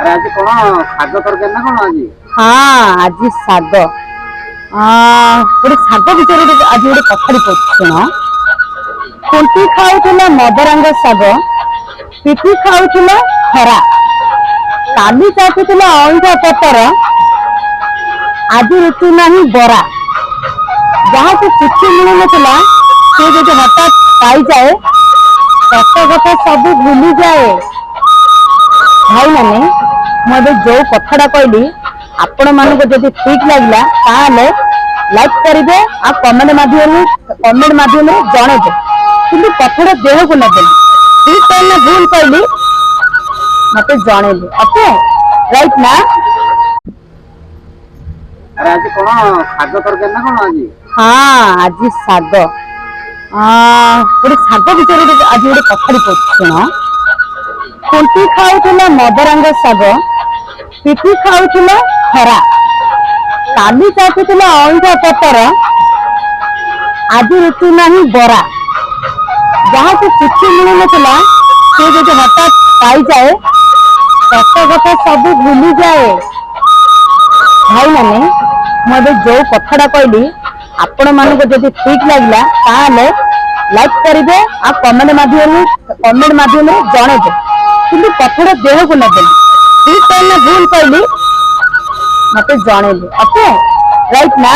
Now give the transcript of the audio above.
अरे आज कौन शाग तरकारी ना कौन आज? हाँ आज शाग गोटे शाग विषय आज गोटे कथाटी शुण खुंटी खाऊला मदरंग शाग पिठी खाऊला खरा काली चाटुला अईठा पतर आज रुचु नहीं बरा जहाँ को चिट्ठी मिलू ना सी जो हठात पाई जाए कष्ट कथा सब भूली जाए। भाई मैंने मुझे जो कथाटा कहली आपण मानक जब ठीक लगला ताले लाइक करेंगे आ कमेंट माध्यम जनइबे कि कथाटा देह को नबे ठीक कहना भूल कहली मत जनइबे ओके राइट ना। अरे आज कौन शाग तरकारी ना कौन आज? हाँ आज शाग गोटे शाग विषय आज गोटे कथाटी शुण खुंटी खाऊला मदरंग शाग पिठी खाऊला खरा काली चाटुला अईठा पतर आज रुचु नहीं बरा जहाँ को चिट्ठी मिलू ना सी जो हठात पाई जाए कष्ट कथा सब भूली जाए। भाई मैंने मुझे जो कथाटा कहली आपण मानक जब ठीक लगला ताले लाइक करेंगे आ कमेंट माध्यम जनइबे कि कथाटा देह को नबे ठीक कहना भूल कहली मत जनइबे ओके राइट ना।